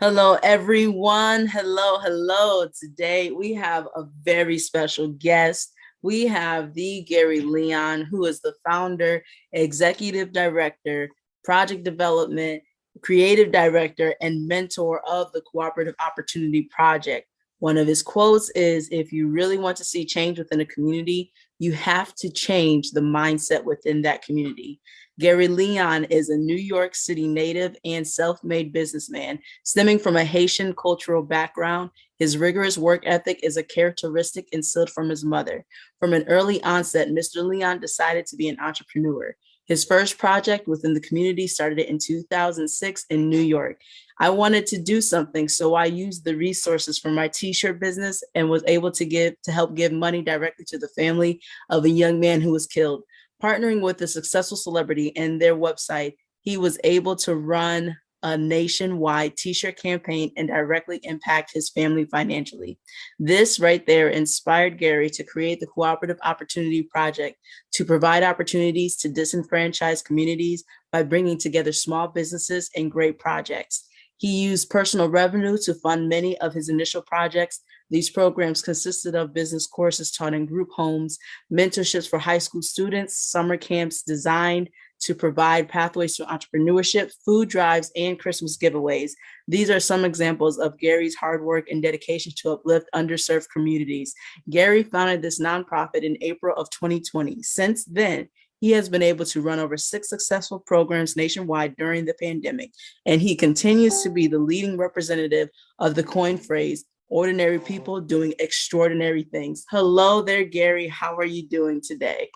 Hello, everyone. Hello, hello. Today we have a very special guest. We have the Gary Leon, who is the founder, executive director, project development, creative director, and mentor of the Cooperative Opportunity Project. One of his quotes is, if you really want to see change within a community, you have to change the mindset within that community. Gary Leon is a New York City native and self-made businessman. Stemming from a Haitian cultural background, his rigorous work ethic is a characteristic instilled from his mother. From an early onset, Mr. Leon decided to be an entrepreneur. His first project within the community started in 2006 in New York. I wanted to do something, so I used the resources from my t-shirt business and was able to help give money directly to the family of a young man who was killed. Partnering with a successful celebrity and their website, he was able to run a nationwide t-shirt campaign and directly impact his family financially. This right there inspired Gary to create the Cooperative Opportunity Project to provide opportunities to disenfranchised communities by bringing together small businesses and great projects. He used personal revenue to fund many of his initial projects. These programs consisted of business courses taught in group homes, mentorships for high school students, summer camps designed to provide pathways to entrepreneurship, food drives, and Christmas giveaways. These are some examples of Gary's hard work and dedication to uplift underserved communities. Gary founded this nonprofit in April of 2020. Since then, he has been able to run over 6 successful programs nationwide during the pandemic, and he continues to be the leading representative of the coin phrase, ordinary people doing extraordinary things. Hello there, Gary. How are you doing today?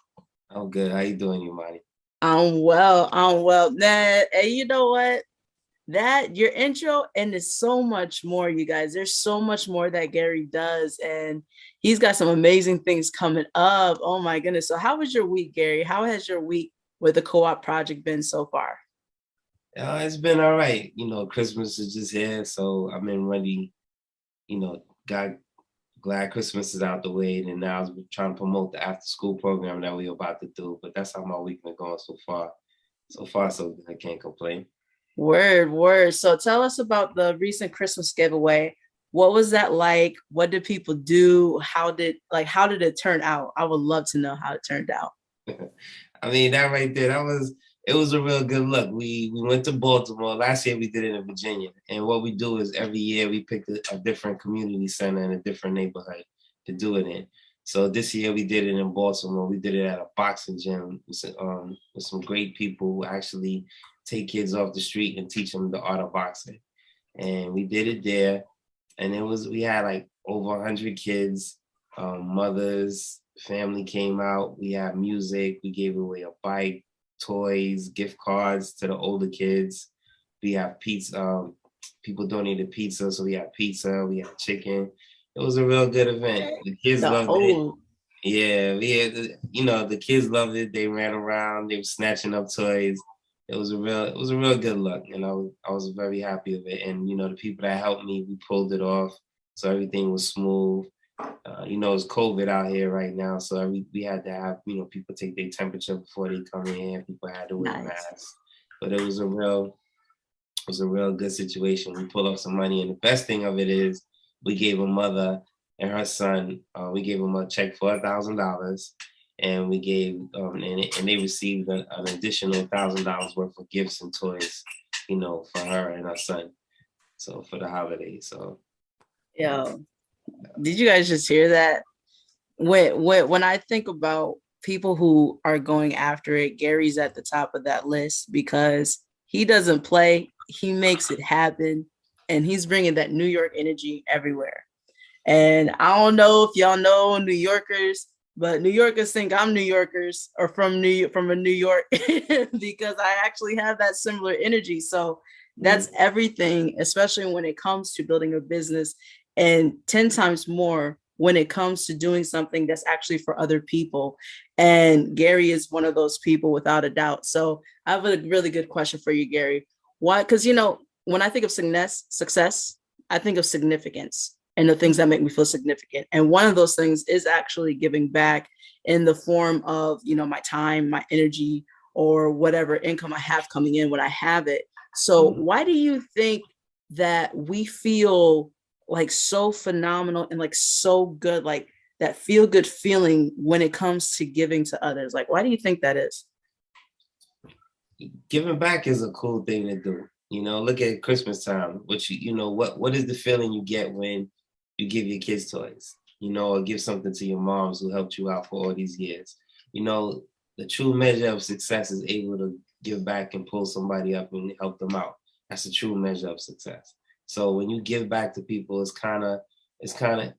I'm good. How you doing, Imani? I'm well. I'm well. Nah, and you know what? That your intro, and there's so much more, you guys. There's so much more that Gary does, and he's got some amazing things coming up. Oh my goodness. So how was your week, Gary? How has your week with the co-op project been so far? It's been all right. Christmas is just here, so I've been ready. Got glad Christmas is out the way, and now I'm trying to promote the after school program that we're about to do. But that's how my week been going so far. So far, so good. I can't complain. Word, word. So tell us about the recent Christmas giveaway. What was that like? What did people do? How did it turn out? I would love to know how it turned out. I mean, that right there, it was a real good look. We went to Baltimore. Last year we did it in Virginia. And what we do is every year we pick a different community center in a different neighborhood to do it in. So this year we did it in Baltimore. We did it at a boxing gym with some great people who actually take kids off the street and teach them the art of boxing. And we did it there. And we had like over 100 kids, mothers, family came out. We had music. We gave away a bike, toys, gift cards to the older kids. We have pizza. People donated pizza, so we had pizza. We had chicken. It was a real good event. The kids The loved it. whole Yeah, the kids loved it. They ran around. They were snatching up toys. It was a real good look, and I was very happy with it. And the people that helped me, we pulled it off, so everything was smooth. It's COVID out here right now, so we had to have people take their temperature before they come in. People had to wear nice. masks, but it was a real good situation. We pulled off some money, and the best thing of it is we gave a mother and her son. We gave them a check for $1,000, and we gave and they received an additional $1,000 worth of gifts and toys, for her and her son. So for the holiday, so yeah. Yo, did you guys just hear that? When I think about people who are going after it, Gary's at the top of that list because he doesn't play, he makes it happen, and he's bringing that New York energy everywhere. And I don't know if y'all know New Yorkers, but New Yorkers think I'm New Yorkers or from a New York because I actually have that similar energy. So that's everything, especially when it comes to building a business, and 10 times more when it comes to doing something that's actually for other people. And Gary is one of those people without a doubt. So I have a really good question for you, Gary. Why? Because when I think of success, I think of significance and the things that make me feel significant. And one of those things is actually giving back in the form of, my time, my energy, or whatever income I have coming in when I have it. So why do you think that we feel like so phenomenal and like so good, like that feel good feeling when it comes to giving to others? Like, why do you think that is? Giving back is a cool thing to do. You know, look at Christmas time. What is the feeling you get when you give your kids toys? You know, or give something to your moms who helped you out for all these years. You know, the true measure of success is able to give back and pull somebody up and help them out. That's the true measure of success. So when you give back to people, it's kind of it's kind of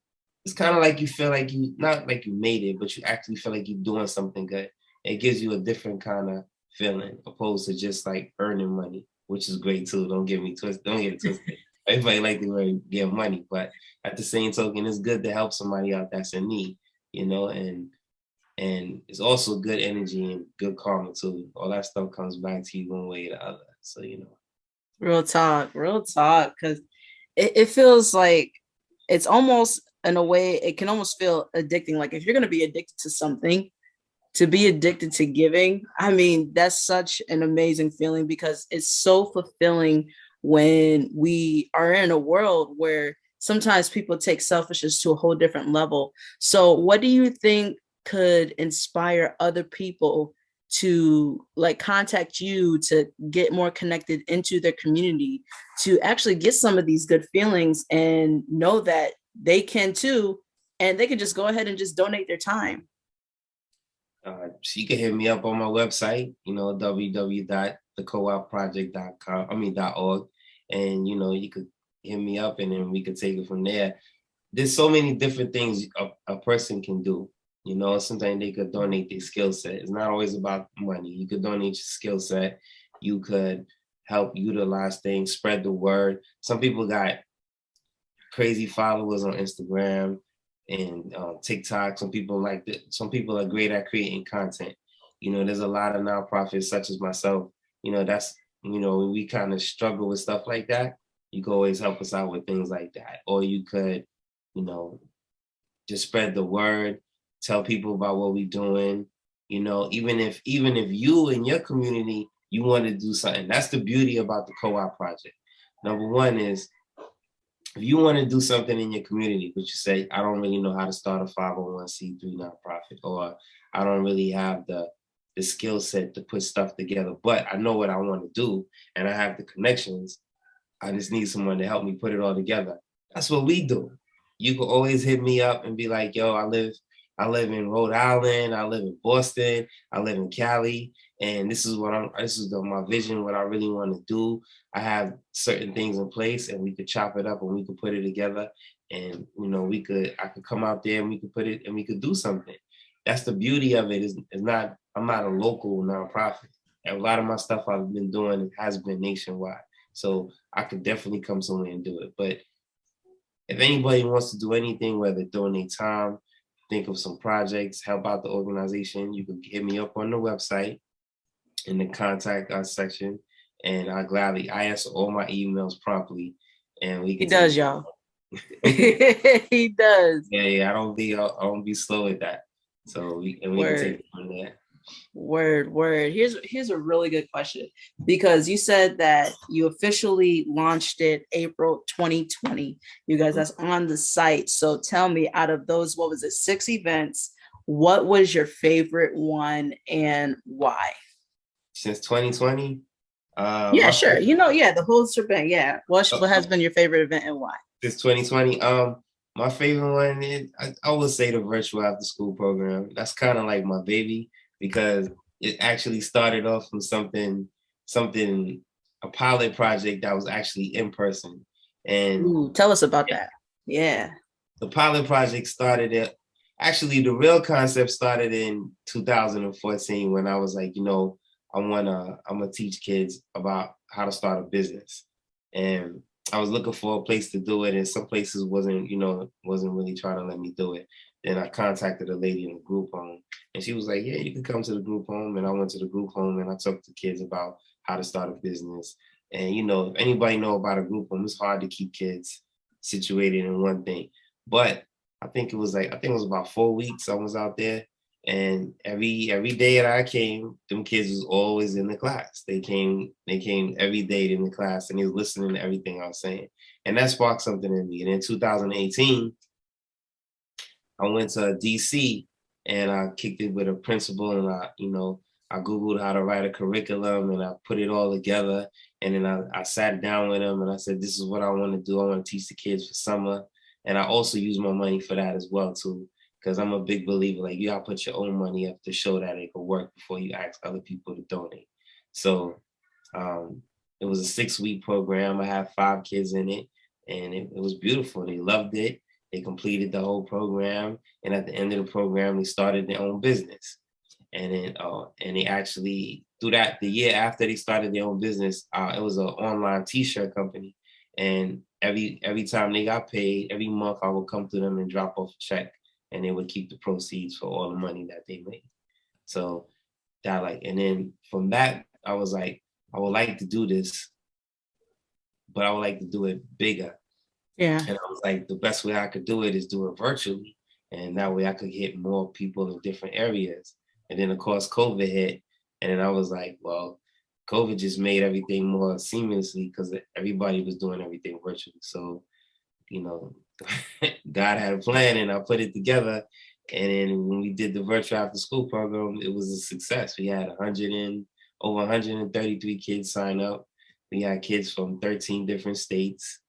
like you feel like you not like you made it, but you actually feel like you're doing something good. It gives you a different kind of feeling opposed to just like earning money, which is great too. Don't get me twisted. Don't get it twisted. Everybody like to get money, but at the same token, it's good to help somebody out that's in need, you know, and it's also good energy and good karma too. All that stuff comes back to you one way or the other. So, you know. Real talk, real talk. Because it feels like it's almost in a way, it can almost feel addicting. Like if you're going to be addicted to something, to be addicted to giving, I mean, that's such an amazing feeling because it's so fulfilling when we are in a world where sometimes people take selfishness to a whole different level. So, what do you think could inspire other people to like contact you to get more connected into their community, to actually get some of these good feelings and know that they can too, and they can just go ahead and just donate their time? So you can hit me up on my website, you know, www.thecoopproject.com, .org. And, you know, you could hit me up and then we could take it from there. There's so many different things a person can do. You know, sometimes they could donate their skill set. It's not always about money. You could donate your skill set. You could help utilize things, spread the word. Some people got crazy followers on Instagram and TikTok. Some people are great at creating content. You know, there's a lot of nonprofits such as myself. You know, when we kind of struggle with stuff like that, you can always help us out with things like that. Or you could, you know, just spread the word, tell people about what we're doing. You know, even if you in your community you want to do something, that's the beauty about the co-op project. Number one is if you want to do something in your community, but you say, I don't really know how to start a 501c3 nonprofit, or I don't really have the skill set to put stuff together, but I know what I want to do and I have the connections. I just need someone to help me put it all together. That's what we do. You can always hit me up and be like, yo, I live in Rhode Island, I live in Boston, I live in Cali, and this is my vision, what I really want to do. I have certain things in place and we could chop it up and we could put it together. And you know, I could come out there and we could put it and we could do something. That's the beauty of it. I'm not a local nonprofit. And a lot of my stuff I've been doing has been nationwide. So I could definitely come somewhere and do it. But if anybody wants to do anything, whether donate time, think of some projects, help out the organization, you can hit me up on the website in the contact us section. And I answer all my emails promptly. And we can He does, y'all. He does. Yeah, I don't be slow at that. So we can take it from there. Word. Here's a really good question, because you said that you officially launched it April 2020. You guys, that's on the site. So tell me, out of those, what was it, 6 events, what was your favorite one and why? Since 2020? Yeah, sure. You know, yeah, the whole shebang. Yeah. What has been your favorite event and why? Since 2020, my favorite one is I would say the virtual after school program. That's kind of like my baby because it actually started off from a pilot project that was actually in person. And ooh, tell us about that. Yeah. The pilot project actually the real concept started in 2014 when I was like, you know, I'm gonna teach kids about how to start a business. And I was looking for a place to do it, and some places wasn't really trying to let me do it. Then I contacted a lady in the group home, and she was like, "Yeah, you can come to the group home." And I went to the group home, and I talked to kids about how to start a business. And you know, if anybody know about a group home, it's hard to keep kids situated in one thing. But I think it was about 4 weeks I was out there, And every day that I came, them kids was always in the class. They came every day in the class, and they was listening to everything I was saying. And that sparked something in me. And in 2018, I went to DC and I kicked it with a principal, and I Googled how to write a curriculum, and I put it all together. And then I sat down with them and I said, this is what I want to do. I want to teach the kids for summer. And I also use my money for that as well too. Because I'm a big believer, like you gotta put your own money up to show that it could work before you ask other people to donate. So um, it was a 6-week program. I had 5 kids in it, and it was beautiful. They loved it. They completed the whole program, and at the end of the program, they started their own business. And they actually through that the year after they started their own business, it was an online T-shirt company, and every time they got paid, every month I would come to them and drop off a check, and they would keep the proceeds for all the money that they made. So that and then from that I was like, I would like to do this, but I would like to do it bigger. Yeah. And I was like, the best way I could do it is do it virtually. And that way I could hit more people in different areas. And then of course COVID hit. And then I was like, well, COVID just made everything more seamlessly because everybody was doing everything virtually. So, you know, God had a plan and I put it together. And then when we did the virtual after school program, it was a success. We had over 133 kids sign up. We had kids from 13 different states,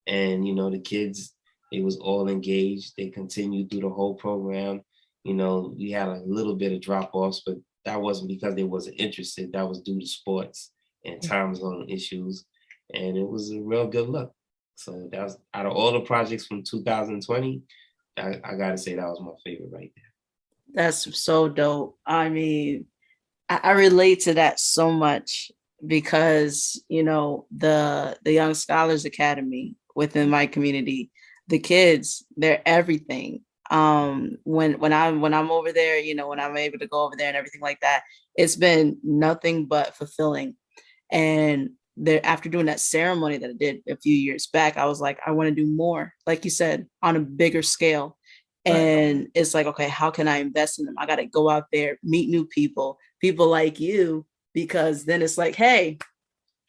and the kids, they was all engaged. They continued through the whole program. We had a little bit of drop-offs, but that wasn't because they wasn't interested. That was due to sports and time zone issues, and it was a real good look. So that was, out of all the projects from 2020, I gotta say that was my favorite right there. That's so dope. I mean, I relate to that so much because the Young Scholars Academy within my community, the kids, they're everything. When I'm over there, when I'm able to go over there and everything like that, it's been nothing but fulfilling. And there, after doing that ceremony that I did a few years back, I was like, I want to do more, like you said, on a bigger scale. Right. And it's like, okay, how can I invest in them? I got to go out there, meet new people like you, because then it's like, hey,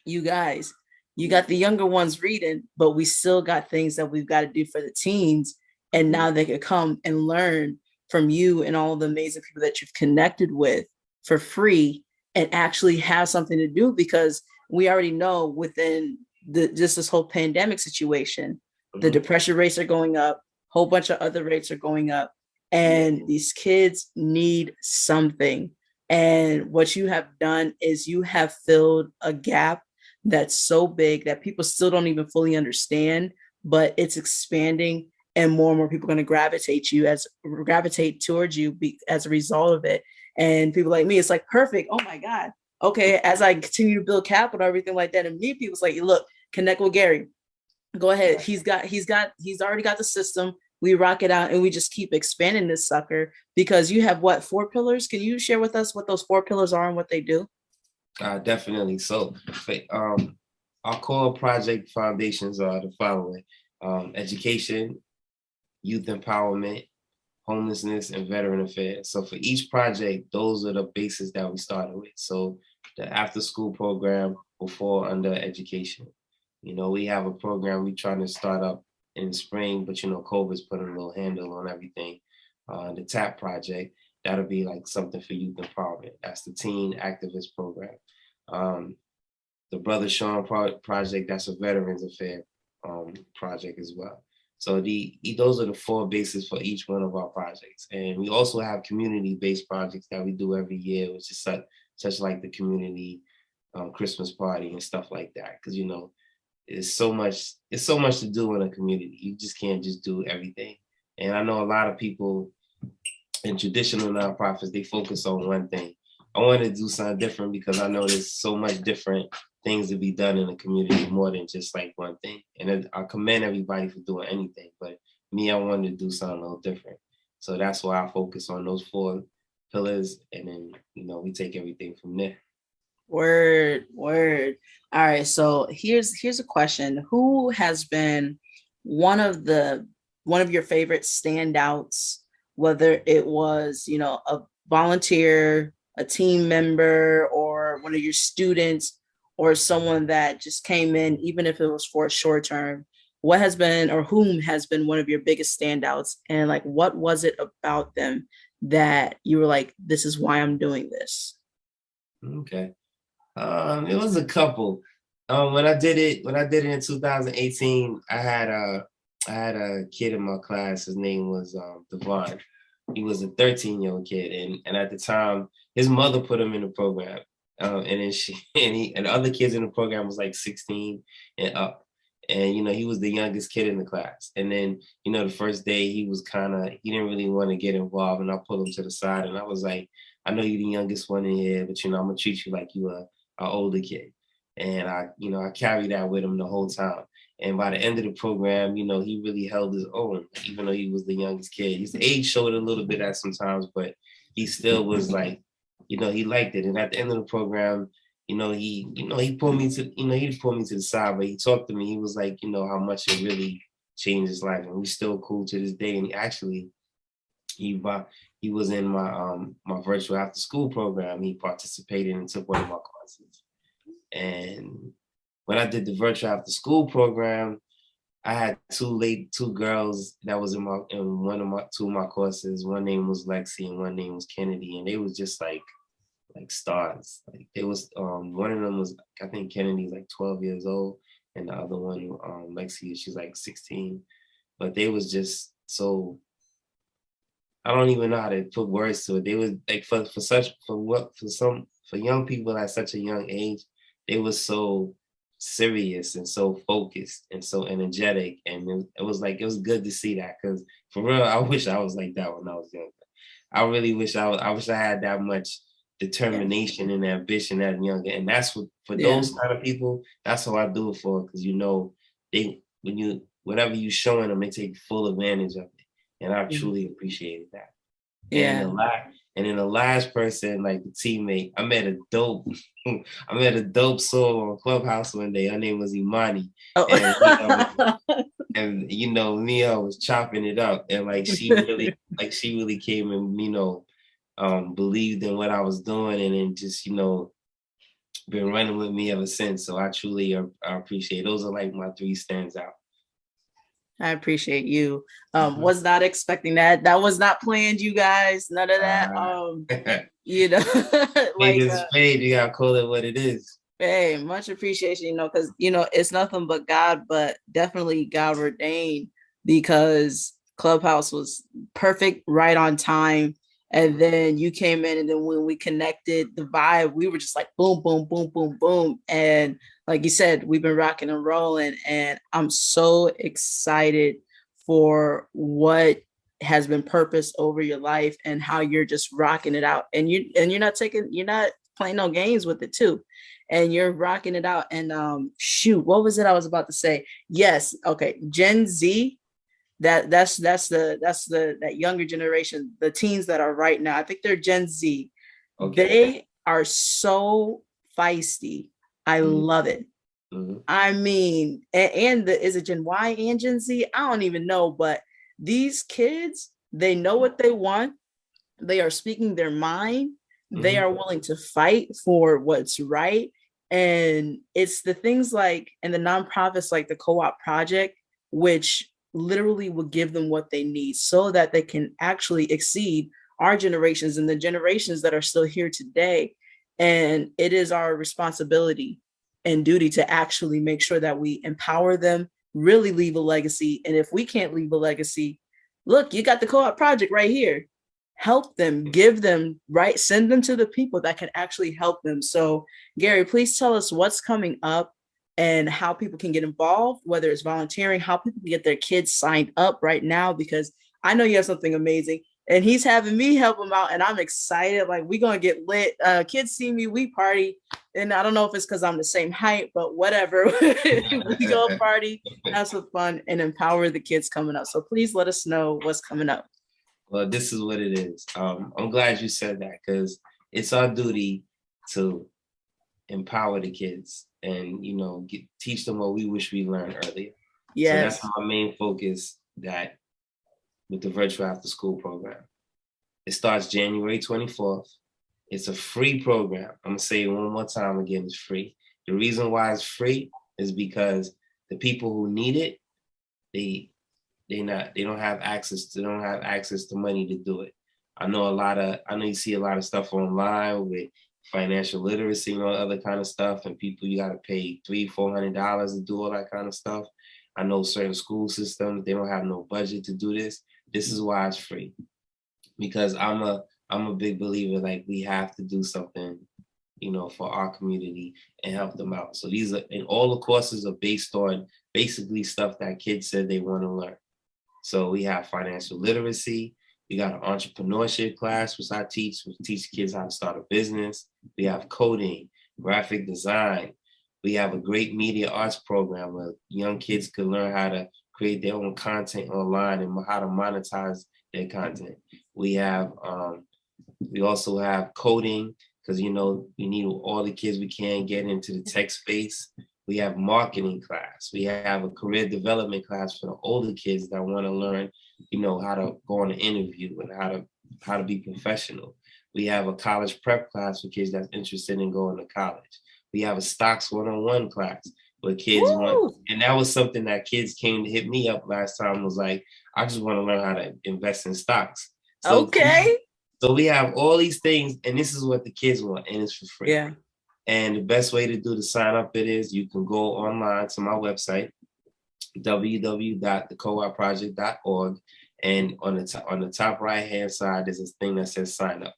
you guys, you got the younger ones reading, but we still got things that we've got to do for the teens. And now they could come and learn from you and all the amazing people that you've connected with for free and actually have something to do, because we already know within just this whole pandemic situation, the depression rates are going up, whole bunch of other rates are going up, and these kids need something. And what you have done is you have filled a gap that's so big that people still don't even fully understand, but it's expanding, and more people are going to gravitate towards you as a result of it. And people like me, it's like, perfect. Oh my God. Okay. As I continue to build capital, everything like that, and meet people's like, look, connect with Gary. Go ahead. He's already got the system. We rock it out and we just keep expanding this sucker, because you have what, 4 pillars? Can you share with us what those 4 pillars are and what they do? Definitely. So, our core project foundations are the following: education, youth empowerment, homelessness, and veteran affairs. So for each project, those are the bases that we started with. So the after school program will fall under education. We have a program we trying to start up in spring, but COVID's put a little handle on everything. The TAP project, that'll be like something for youth empowerment. That's the teen activist program. The Brother Sean project, that's a veterans affair project as well. So those are the 4 bases for each one of our projects. And we also have community-based projects that we do every year, which is such like the community Christmas party and stuff like that. Because it's so much to do in a community. You just can't just do everything. And I know a lot of people in traditional nonprofits, they focus on one thing. I wanted to do something different because I know there's so much different things to be done in the community, more than just like one thing. And I commend everybody for doing anything, but me, I wanted to do something a little different. So that's why I focus on those 4 pillars, and then we take everything from there. Word. All right. So here's a question. Who has been one of your favorite standouts whether it was, you know, a volunteer, a team member, or one of your students, or someone that just came in, even if it was for a short term, what has been or whom has been one of your biggest standouts? And like, what was it about them that you were like, this is why I'm doing this? Okay. It was a couple. When I did it in 2018, I had a kid in my class. His name was Devon. He was a 13-year-old kid, and at the time, his mother put him in the program. And then she and the other kids in the program was like 16 and up. And he was the youngest kid in the class. And then, the first day he was he didn't really want to get involved. And I pulled him to the side and I was like, I know you're the youngest one in here, but I'm gonna treat you like you are an older kid. And I carried that with him the whole time. And by the end of the program, he really held his own, even though he was the youngest kid. His age showed a little bit at sometimes, but he still was like, he liked it. And at the end of the program, he pulled me to, he pulled me to the side, but he talked to me. He was like, how much it really changed his life. And we're still cool to this day. And he was in my virtual after school program. He participated and took one of my courses. And when I did the virtual after school program, I had two girls that was in two of my courses. One name was Lexi and one name was Kennedy, and they was just like stars. Like it was one of them was, I think Kennedy's like 12 years old, and the other one, Lexi, she's like 16. But they was just so, I don't even know how to put words to it. They was like for young people at such a young age, they was so serious and so focused and so energetic. And it was good to see that, because for real, I wish I was like that when I was younger. I really wish I wish I had that much determination and ambition that younger. And that's what, for those kind of people, that's how I do it for, because whatever you showing them, they take full advantage of it. And I truly appreciated that. Yeah. And then the last person, like the teammate, I met a dope soul on Clubhouse one day. Her name was Imani. Oh. And Mia was chopping it up, and like she really came and believed in what I was doing, and then just been running with me ever since. So I truly appreciate it. Those are like my three stands out. I appreciate you. Was not expecting that. That was not planned, you guys. None of that. Like it's fade. You gotta call it what it is. Hey, much appreciation, because it's nothing but God, but definitely God ordained, because Clubhouse was perfect, right on time. And then you came in, and then when we connected, the vibe, we were just like boom, boom, boom, boom, boom. And like you said, we've been rocking and rolling. And I'm so excited for what has been purpose over your life and how you're just rocking it out. And you're not playing no games with it too. And you're rocking it out. And shoot, what was it I was about to say? Yes, okay, Gen Z, that's that younger generation, the teens that are right now. I think they're Gen Z. Okay. They are so feisty. I love it. Mm-hmm. I mean, is it Gen Y and Gen Z? I don't even know, but these kids, they know what they want. They are speaking their mind. Mm-hmm. They are willing to fight for what's right. And it's the things like, and the nonprofits like the Co-op Project, which literally will give them what they need so that they can actually exceed our generations and the generations that are still here today. And it is our responsibility and duty to actually make sure that we empower them, really leave a legacy. And if we can't leave a legacy, look, you got the Co-op Project right here. Help them, give them, right? Send them to the people that can actually help them. So Gary, please tell us what's coming up and how people can get involved, whether it's volunteering, how people can get their kids signed up right now, because I know you have something amazing and he's having me help him out. And I'm excited. Like, we're going to get lit. Kids see me, we party. And I don't know if it's because I'm the same height, but whatever. We go party, have some fun, and empower the kids coming up. So please let us know what's coming up. Well, this is what it is. I'm glad you said that, because it's our duty to empower the kids and, teach them what we wish we learned earlier. Yes. So that's my main focus, that with the virtual after school program. It starts January 24th. It's a free program. I'm gonna say it one more time again, it's free. The reason why it's free is because the people who need it, they don't have access to money to do it. I know you see a lot of stuff online with financial literacy and all other kind of stuff, and people you gotta pay $300-400 to do all that kind of stuff. I know certain school systems, they don't have no budget to do this. This is why it's free. Because I'm a big believer, like we have to do something, for our community and help them out. So and all the courses are based on basically stuff that kids said they want to learn. So we have financial literacy. We got an entrepreneurship class, which I teach. We teach kids how to start a business. We have coding, graphic design. We have a great media arts program where young kids can learn how to create their own content online and how to monetize their content. We also have coding, because we need all the kids we can get into the tech space. We have marketing class. We have a career development class for the older kids that want to learn, how to go on an interview and how to be professional. We have a college prep class for kids that's interested in going to college. We have a stocks one-on-one class where kids want, and that was something that kids came to hit me up last time, was like, I just want to learn how to invest in stocks. So, okay. So we have all these things, and this is what the kids want, and it's for free. Yeah. And the best way to sign up is you can go online to my website, www.thecoopproject.org, and on the top right hand side, there's this thing that says sign up.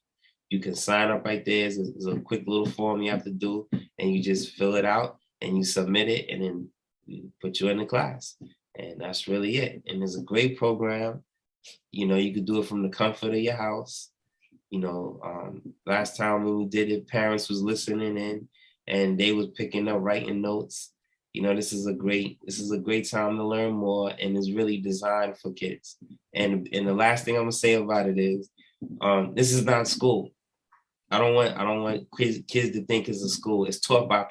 You can sign up right there. There's a quick little form you have to do, and you just fill it out and you submit it, and then we put you in the class. And that's really it. And it's a great program. You could do it from the comfort of your house. Last time when we did it, parents was listening in and they was picking up, writing notes. This is a great time to learn more, and it's really designed for kids. And the last thing I'm gonna say about it is, this is not school. I don't want kids to think it's a school. It's taught by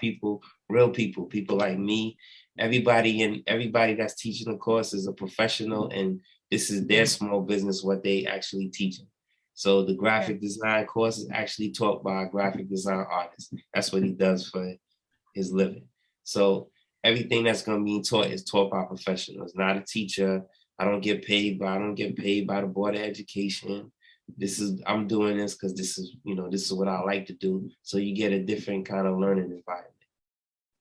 real people like me. Everybody that's teaching the course is a professional, and this is their small business, what they actually teaching. So the graphic design course is actually taught by a graphic design artist. That's what he does for his living. So everything that's going to be taught is taught by professionals, not a teacher. I don't get paid by the Board of Education. I'm doing this because this is what I like to do. So you get a different kind of learning environment.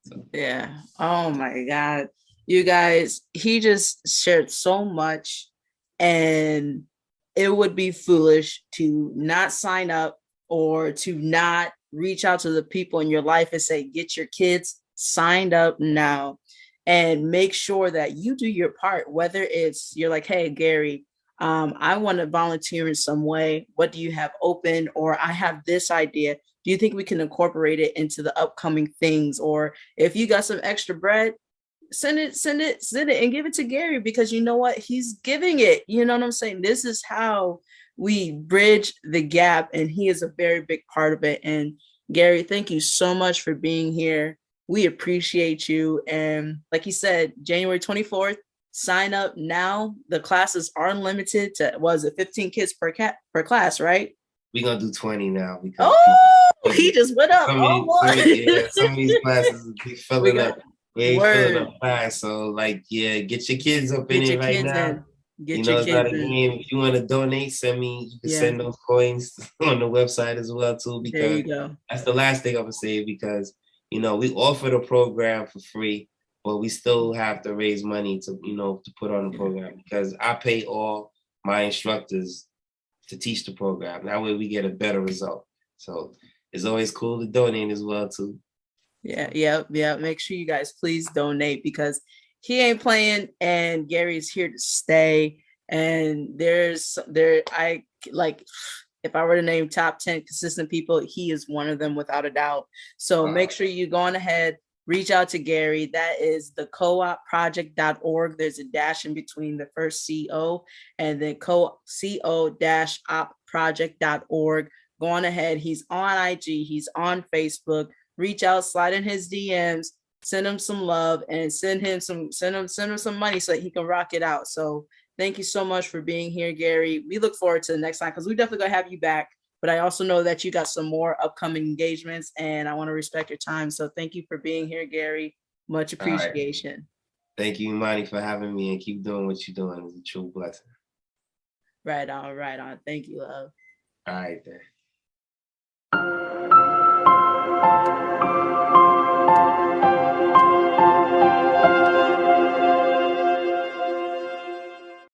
So. Yeah. Oh my God. You guys, he just shared so much, and it would be foolish to not sign up or to not reach out to the people in your life and say, get your kids signed up now, and make sure that you do your part. Whether it's you're like, hey, Gary, I want to volunteer in some way. What do you have open? Or I have this idea. Do you think we can incorporate it into the upcoming things? Or if you got some extra bread, send it and give it to Gary, because you know what? He's giving it. You know what I'm saying? This is how we bridge the gap, and he is a very big part of it. And Gary, thank you so much for being here. We appreciate you. And like you said, January 24th, sign up now. The classes are limited to, was it 15 kids per class, right? We're gonna do 20 now because he just went up. Some of these classes be filling up. We ain't filling up fast. So get your kids up in it right now. It's not a game. If you want to donate, send me. You can send those coins on the website as well too, because that's the last thing I'm gonna say, because we offer the program for free, but we still have to raise money to put on the program, because I pay all my instructors to teach the program. That way we get a better result. So it's always cool to donate as well too. Yeah. Make sure you guys please donate, because he ain't playing, and Gary's here to stay. And I like, if I were to name top 10 consistent people, he is one of them without a doubt. So make sure you go on ahead, reach out to Gary. That is the coopproject.org. There's a dash in between the first CO and then co-op-project.org. Go on ahead. He's on IG. He's on Facebook. Reach out, slide in his DMs, send him some love, and send him some money so that he can rock it out. So Thank you so much for being here, Gary. We look forward to the next time because we definitely gonna have you back. But I also know that you got some more upcoming engagements and I want to respect your time. So thank you for being here, Gary. Much All right. appreciation. Thank you, Imani, for having me and keep doing what you're doing. It's a true blessing. Right on, right on. Thank you, love. All right, then.